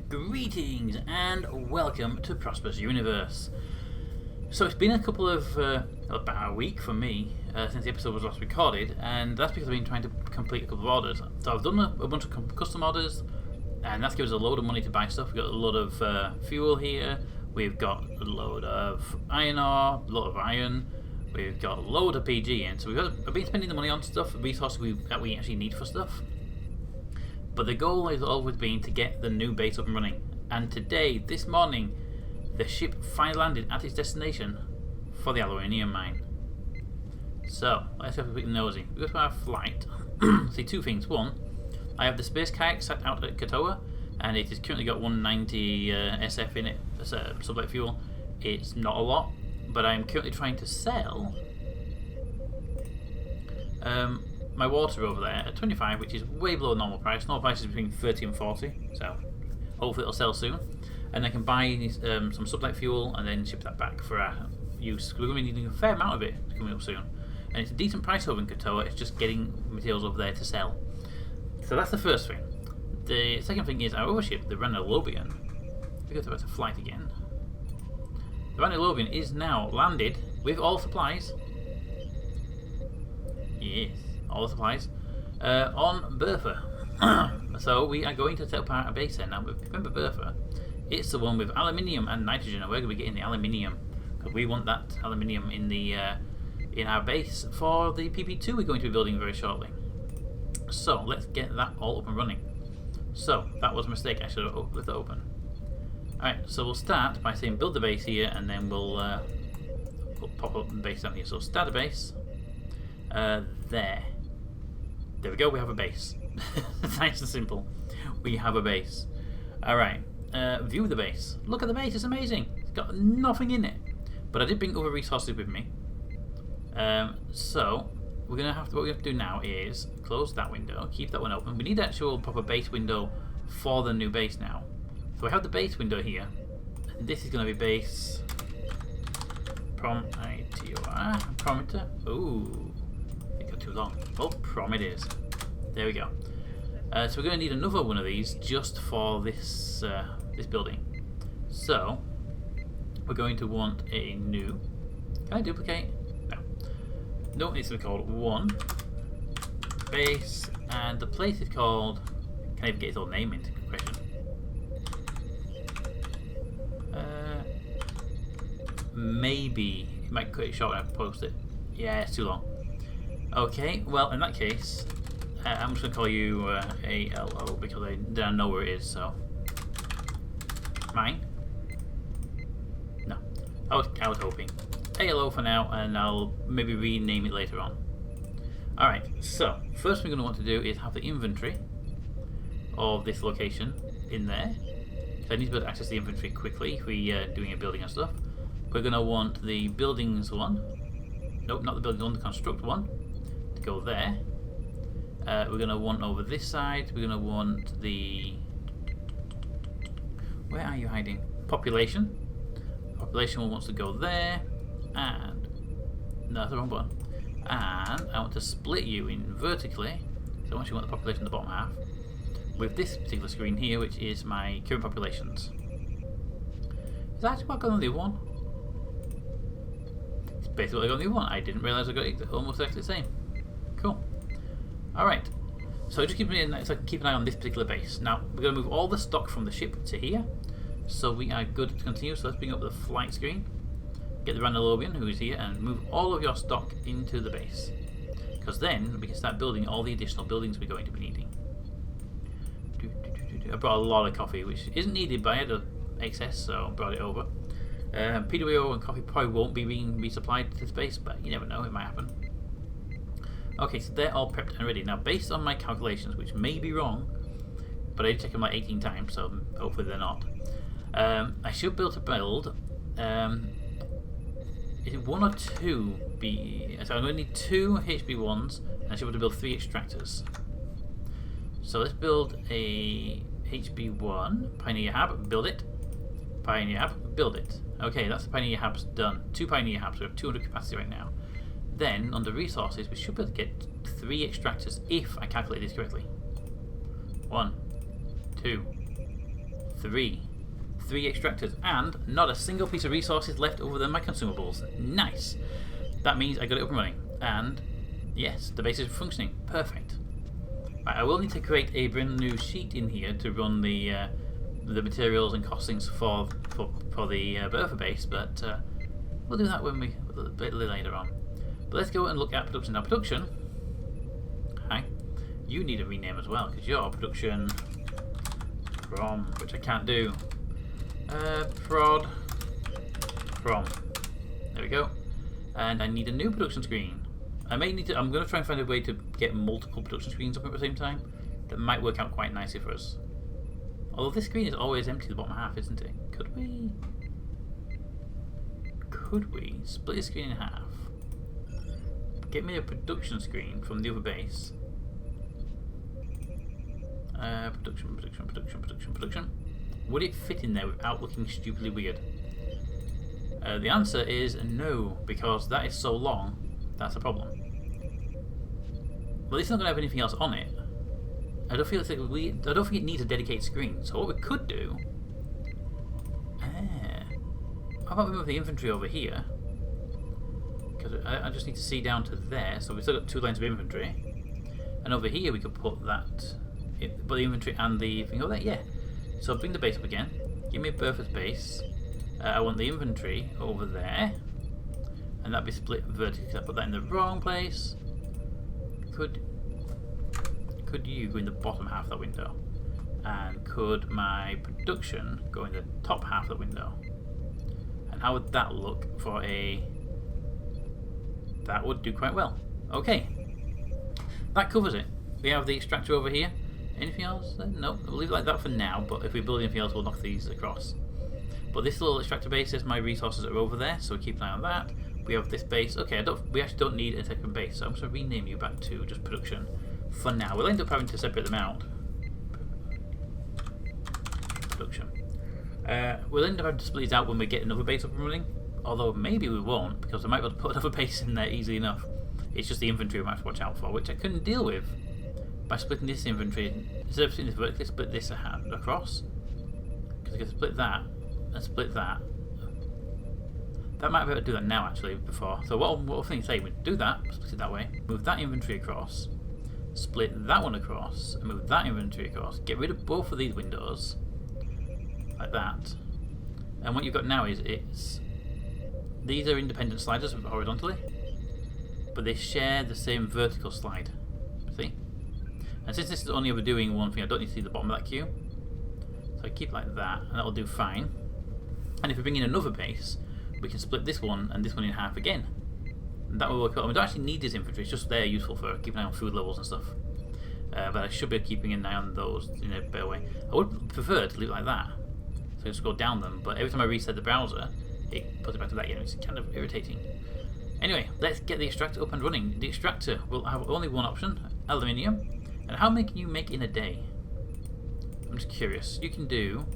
Greetings and welcome to Prosperous Universe. So it's been a couple of, about a week for me since the episode was last recorded, and that's because I've been trying to complete a couple of orders. So I've done a bunch of custom orders, and that's given us a load of money to buy stuff. We've got a lot of fuel here, we've got a load of iron ore, a lot of iron, we've got a load of PG in. So I've been spending the money on stuff, resources that we actually need for stuff. But the goal has always been to get the new base up and running. And today, this morning, the ship finally landed at its destination for the aluminium mine. So, let's have a quick nosy. We go to our flight. See two things. One, I have the space kayak sat out at Katoa, and it has currently got 190 SF in it, sublight fuel. It's not a lot, but I'm currently trying to sell my water over there at 25, which is way below normal price. Normal price is between 30 and 40, so hopefully it'll sell soon. And I can buy some sublight fuel and then ship that back for our use. We're going to be needing a fair amount of it coming up soon. And it's a decent price over in Katoa, it's just getting materials over there to sell. So that's the first thing. The second thing is our overship, the Ranalobian. We go to a flight again. The Ranalobian is now landed with all supplies. Yes. All the supplies on Bertha. So we are going to set up our base there now. Remember Bertha, it's the one with aluminium and nitrogen, and we're going to be getting the aluminium because we want that aluminium in the in our base for the PP2 we're going to be building very shortly. So let's get that all up and running. So that was a mistake, I should have left it open. Alright, so we'll start by saying build the base here, and then we'll pop up the base down here. So start a base there we go, we have a base. Nice and simple. We have a base. Alright, view the base. Look at the base, it's amazing. It's got nothing in it. But I did bring other resources with me. So, what we have to do now is close that window, keep that one open. We need actual proper base window for the new base now. So we have the base window here. And this is going to be base Prometer. Ooh. Too long. Oh, prom it is. There we go. So we're going to need another one of these just for this this building. So we're going to want a new. Can I duplicate? No. No, it needs to be called one base, and the place is called. Can I even get its own name into question? Maybe it might cut it short when I post it. Yeah, it's too long. Okay, well in that case, I'm just going to call you ALO because I know where it is, so. Mine? No. I was hoping. ALO for now, and I'll maybe rename it later on. Alright, so first thing we're going to want to do is have the inventory of this location in there. So I need to be able to access the inventory quickly if we're doing a building and stuff. We're going to want the buildings one. Nope, not the buildings one, the construct one. Go there. We're going to want over this side. We're going to want the. Where are you hiding? Population. Population one wants to go there, and no, that's the wrong one. And I want to split you in vertically. So I want you want the population in the bottom half with this particular screen here, which is my current populations. Is that actually what I got on the other one? It's basically what I got on the other one. I didn't realise I got it almost exactly the same. Cool. Alright, so just keep an eye on this particular base. Now, we're going to move all the stock from the ship to here, so we are good to continue. So let's bring up the flight screen, get the Ranalobian, who is here, and move all of your stock into the base. Because then we can start building all the additional buildings we're going to be needing. I brought a lot of coffee, which isn't needed, but I had excess, so I brought it over. PWO and coffee probably won't be being resupplied to space, but you never know, it might happen. Okay, so they're all prepped and ready. Now, based on my calculations, which may be wrong, but I did check them like 18 times, so hopefully they're not. I should be able to build, is it one or two so I'm going to need 2 HB1s, and I should be able to build 3 extractors. So let's build a HB1, Pioneer Hab, build it. Pioneer Hab, build it. Okay, that's the Pioneer Hab's done. 2 Pioneer Habs, we have 200 capacity right now. Then, under resources, we should be able to get 3 extractors if I calculate this correctly. 1, 2, 3 extractors, and not a single piece of resources left over than my consumables. Nice. That means I got it up and running, and yes, the base is functioning. Perfect. Right, I will need to create a brand new sheet in here to run the materials and costings for the Bertha base, but we'll do that when a bit later on. But let's go and look at production. Now, production. Hi. You need a rename as well because you're production from, which I can't do. Prod from. There we go. And I need a new production screen. I'm going to try and find a way to get multiple production screens up at the same time. That might work out quite nicely for us. Although this screen is always empty, the bottom half, isn't it? Could we split the screen in half? Get me a production screen from the other base. Production. Would it fit in there without looking stupidly weird? The answer is no, because that is so long. That's a problem. Well, it's not going to have anything else on it. I don't think it needs a dedicated screen. So what we could do? How about we move the inventory over here? Because I just need to see down to there. So we've still got 2 lines of inventory, and over here we could put that. Put the inventory and the thing over there. Yeah. So bring the base up again. Give me Bertha's base. I want the inventory over there, and that'd be split vertically. I put that in the wrong place. Could you go in the bottom half of that window? And could my production go in the top half of the window? And how would that look for a... That would do quite well. Okay. That covers it. We have the extractor over here. Anything else? No, we'll leave it like that for now, but if we build anything else, we'll knock these across. But this little extractor base says my resources are over there, so keep an eye on that. We have this base. Okay, we actually don't need a second base, so I'm just going to rename you back to just production for now. We'll end up having to separate them out. Production. We'll end up having to split these out when we get another base up and running, although maybe we won't, because I might be able to put another base in there easily enough. It's just the inventory we might have to watch out for, which I couldn't deal with by splitting this inventory. Instead of splitting this vertically, split this across. Because I can split that and split that. That might be able to do that now actually before. So what I'm thinking, say we do that, split it that way, move that inventory across, split that one across, and move that inventory across. Get rid of both of these windows, like that. And what you've got now is these are independent sliders horizontally, but they share the same vertical slide. See? And since this is only ever doing one thing, I don't need to see the bottom of that queue. So I keep like that, and that'll do fine. And if we bring in another base, we can split this one and this one in half again. And that will work out. We don't actually need this inventory, it's just there useful for keeping an eye on food levels and stuff. But I should be keeping an eye on those in a better way. I would prefer to leave it like that, so just go down them, but every time I reset the browser, it puts it back to that again. It's kind of irritating. Anyway, let's get the extractor up and running. The extractor will have only one option, aluminium. And how many can you make in a day? I'm just curious. You can do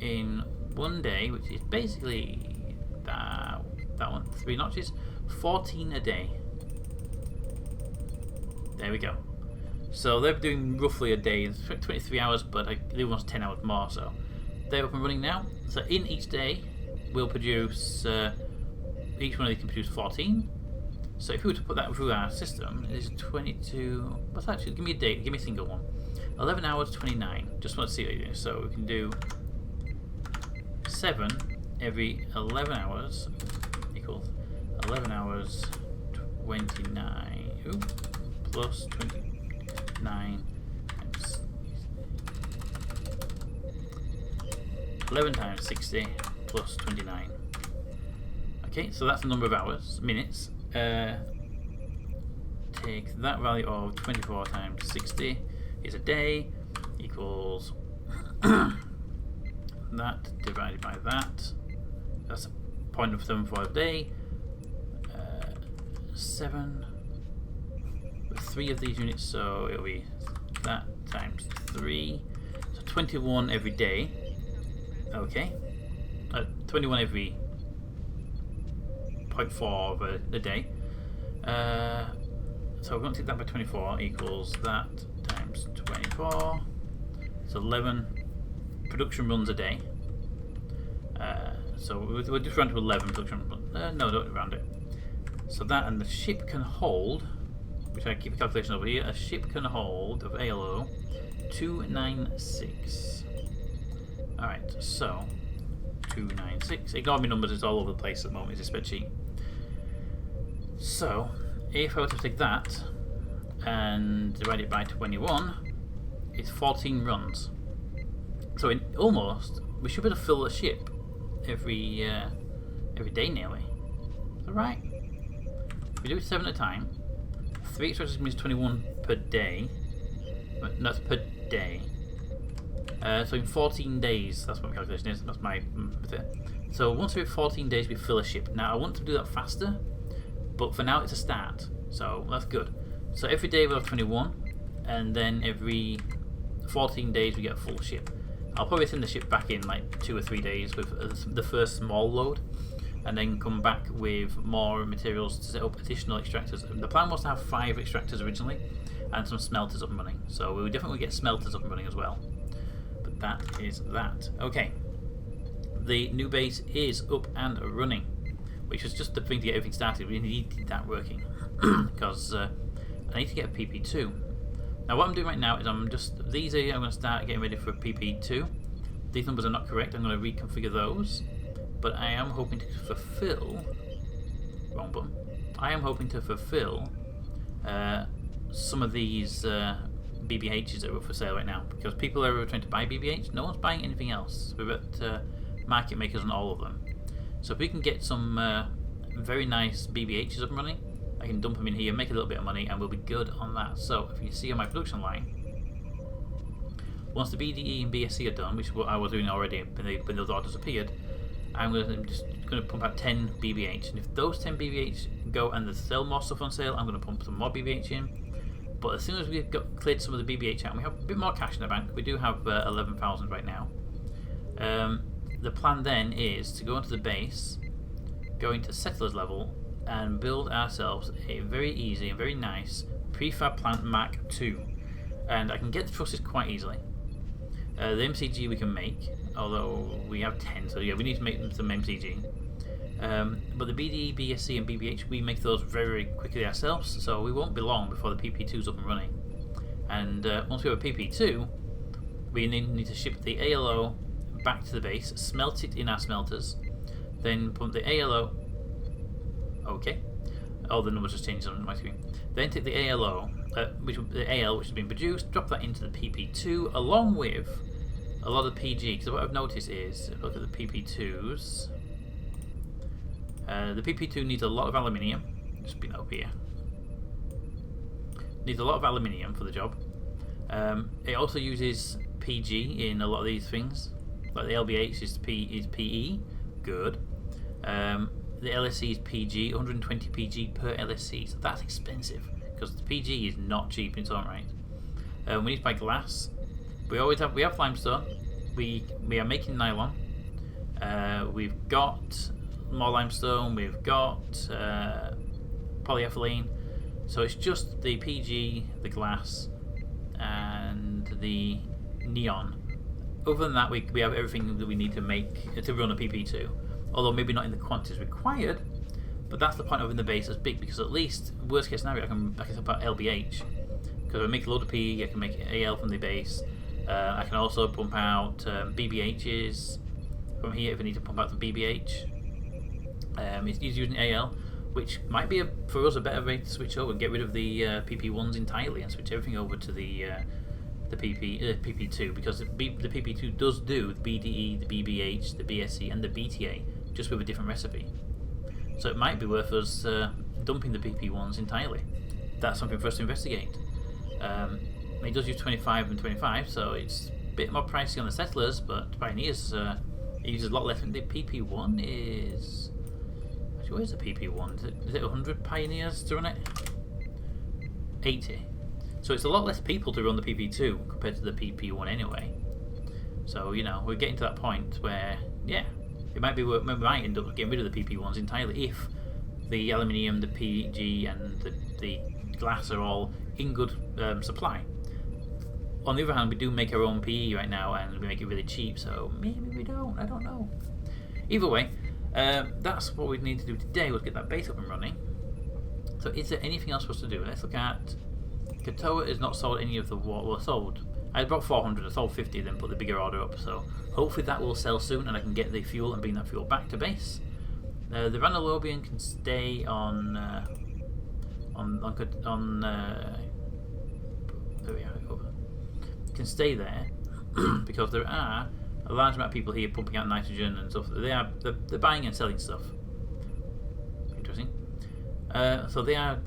in one day, which is basically that one, 3 notches, 14 a day. There we go. So they're doing roughly a day, it's 23 hours, but they want 10 hours more, so they're up and running now. So in each day, we'll produce, each one of these can produce 14. So if we were to put that through our system, it is 22, what's that actually, give me a date, give me a single one. 11 hours 29, just want to see what you do. So we can do 7 every 11 hours equals 11 hours 29, plus 29 times 11 times 60 plus 29. Okay, so that's the number of hours, minutes. Take that value of 24 times 60 is a day, equals that divided by that. That's a 0.74 a day. 7 with 3 of these units, so it'll be that times 3. So 21 every day. Okay. 21 every 0.4 of a day. So we're going to take that by 24 equals that times 24. So 11 production runs a day. So we'll just run to 11 production runs. No, don't round it. So that, and the ship can hold, which I keep a calculation over here, a ship can hold of ALO 296. Alright, so 296. Ignore me numbers, it's all over the place at the moment, it's a spreadsheet. So, if I were to take that and divide it by 21, it's 14 runs. So in almost, we should be able to fill the ship every day nearly. Is that right? If we do it 7 at a time, 3 extractors means 21 per day. But that's per day. So in 14 days, that's what my calculation is. That's my method. So once every 14 days we fill a ship. Now I want to do that faster, but for now it's a start. So that's good. So every day we'll have 21, and then every 14 days we get a full ship. I'll probably send the ship back in like 2 or 3 days with the first small load, and then come back with more materials to set up additional extractors. The plan was to have 5 extractors originally, and some smelters up and running. So we will definitely get smelters up and running as well. But that is that. Okay. The new base is up and running, which was just the thing to get everything started. We needed that working because I need to get a PP2. Now what I'm doing right now is I'm going to start getting ready for PP2. These numbers are not correct. I'm going to reconfigure those, but I am hoping to fulfill. Wrong button. I am hoping to fulfill some of these BBHs that are up for sale right now, because people are trying to buy BBH. No one's buying anything else. We're at market makers on all of them. So if we can get some very nice BBHs up and running, I can dump them in here, make a little bit of money, and we'll be good on that. So if you see on my production line, once the BDE and BSC are done, which is what I was doing already when those orders appeared, I'm just going to pump out 10 BBH. And if those 10 BBH go and there's still more stuff on sale, I'm going to pump some more BBH in. But as soon as we've cleared some of the BBH out and we have a bit more cash in the bank, we do have 11,000 right now. The plan then is to go into the base, go into settlers level, and build ourselves a very easy and very nice prefab plant Mark II. And I can get the trusses quite easily. The MCG we can make, although we have 10, so yeah, we need to make some MCG. But the BDE, BSC and BBH, we make those very, very quickly ourselves, so we won't be long before the PP2 is up and running. And once we have a PP2, we need to ship the ALO back to the base, smelt it in our smelters, then pump the ALO. Okay, all the numbers just changed on my screen. Then take the ALO, the AL which has been produced, drop that into the PP2 along with a lot of PG. Because what I've noticed is, look at the PP2s. The PP2 needs a lot of aluminium. Just been up here. Needs a lot of aluminium for the job. It also uses PG in a lot of these things. Like the LBH is PE. Good. The LSC is PG, 120 PG per LSC. So that's expensive because the PG is not cheap in its own right. We need to buy glass. We have limestone. We are making nylon. We've got more limestone, we've got polyethylene, so it's just the PG, the glass, and the neon. Other than that, we have everything that we need to make to run a PP2, although maybe not in the quantities required, but that's the point of having the base as big, because at least, worst case scenario, I can pump out LBH, because I make a load of PE, I can make AL from the base. I can also pump out BBHs from here if I need to pump out the BBH. It's using AL, which might be for us a better way to switch over and get rid of the PP1s entirely and switch everything over to the PP2, because the PP2 does do the BDE, the BBH, the BSC, and the BTA, just with a different recipe. So it might be worth us dumping the PP1s entirely. That's something for us to investigate. It does use 25 and 25, so it's a bit more pricey on the settlers, but Pioneers it uses a lot less. The PP1 is... Where is the PP1? Is it 100 Pioneers to run it? 80. So it's a lot less people to run the PP2 compared to the PP1 anyway. So, you know, we're getting to that point where, yeah, it might be we might end up getting rid of the PP1s entirely if the aluminium, the PG, and the glass are all in good supply. On the other hand, we do make our own PE right now, and we make it really cheap, so maybe we don't. I don't know. Either way, that's what we need to do today. We'll get that base up and running. So is there anything else for us to do? Let's look at... Katoa has not sold any of the water. Well, sold. I brought 400. I sold 50, then put the bigger order up. So hopefully that will sell soon, and I can get the fuel and bring that fuel back to base. The Ranalobian can stay on there we are. Can stay there because there are a large amount of people here pumping out nitrogen and stuff. They're buying and selling stuff. Interesting. So there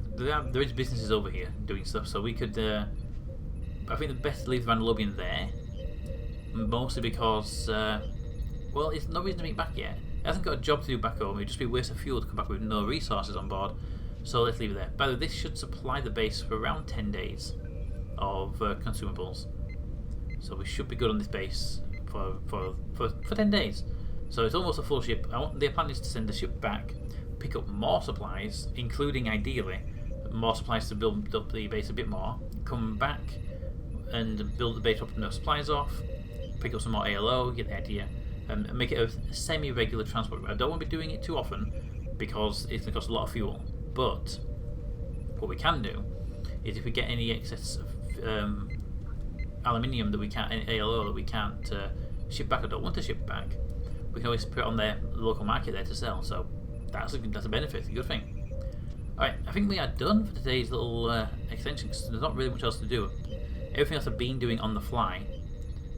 is businesses over here doing stuff. So we could. I think the best to leave the Ranalobian there, mostly because it's no reason to make back yet. It hasn't got a job to do back home. It'd just be a waste of fuel to come back with no resources on board. So let's leave it there. By the way, this should supply the base for around 10 days of consumables. So we should be good on this base for 10 days. So it's almost a full ship. The plan is to send the ship back, pick up more supplies, including ideally more supplies to build up the base a bit more, come back and build the base up and the supplies off, pick up some more ALO, get the idea, and make it a semi-regular transport. I don't want to be doing it too often because it's going to cost a lot of fuel. But what we can do is if we get any excess of aluminium that we can't, any ALO that we can't ship back or don't want to ship back, we can always put it on their local market there to sell. So that's a benefit, a good thing. Alright, I think we are done for today's little extension because there's not really much else to do. Everything else I've been doing on the fly.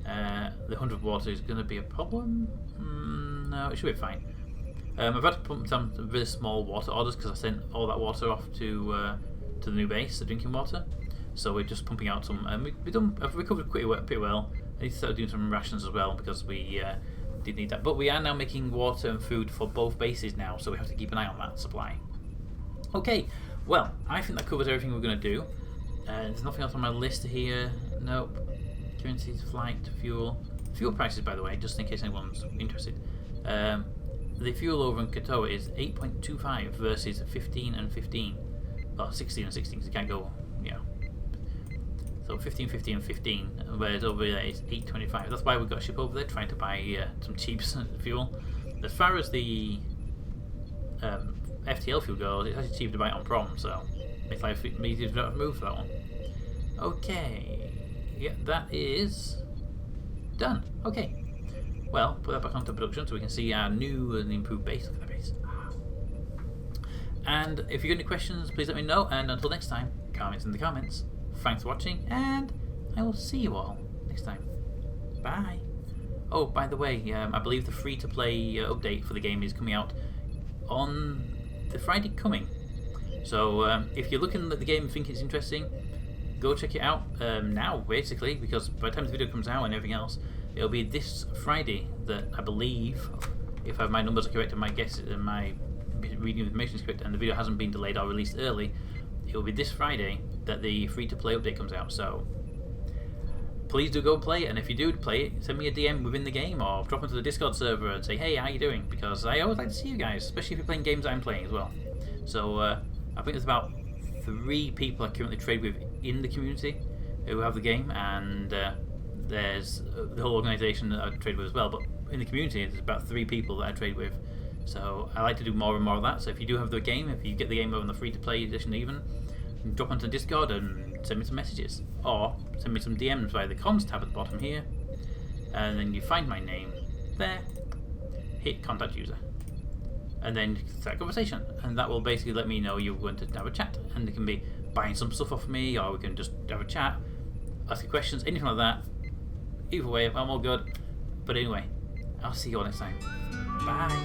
The 100 water is going to be a problem? No, it should be fine. I've had to pump some really small water orders because I sent all that water off to the new base, the drinking water. So we're just pumping out some, and I've recovered pretty well. I need to start doing some rations as well because we did need that. But we are now making water and food for both bases now, so we have to keep an eye on that supply. Okay, well, I think that covers everything we're going to do. There's nothing else on my list here. Nope. Currencies, flight, fuel. Fuel prices, by the way, just in case anyone's interested. The fuel over in Katoa is 8.25 versus 15 and 15. Well, 16 and 16, because it can't go, So 15, 15 and 15, whereas over there it's 8.25. That's why we've got a ship over there trying to buy some cheap fuel. As far as the FTL fuel goes, it's actually cheap to buy it on prom, so makes life easier to not move for that one. Okay, yeah, that is done. Okay, well, put that back onto production so we can see our new and improved base. Look at the base. And if you've got any questions, please let me know. And until next time, comments in the comments. Thanks for watching, and I will see you all next time. Bye. Oh, by the way, I believe the free-to-play update for the game is coming out on the Friday coming. So if you're looking at the game and think it's interesting, go check it out now, basically, because by the time the video comes out and everything else, it'll be this Friday that I believe, if my numbers are correct and my guess and my reading information is correct, and the video hasn't been delayed or released early, it will be this Friday that the free-to-play update comes out. So please do go play it, and if you do play it, send me a DM within the game or drop into the Discord server and say, hey, how you doing? Because I always like to see you guys, especially if you're playing games I'm playing as well. So I think there's about 3 people I currently trade with in the community who have the game, and there's the whole organisation that I trade with as well. But in the community, there's about 3 people that I trade with. So I like to do more and more of that. So if you do have the game, if you get the game on the free-to-play edition even, drop onto Discord and send me some messages, or send me some DMs via the comms tab at the bottom here, and then you find my name there, hit contact user, and then start a conversation, and that will basically let me know you're going to have a chat, and it can be buying some stuff off me, or we can just have a chat, ask you questions, anything like that. Either way, I'm all good. But anyway, I'll see you all next time. Bye.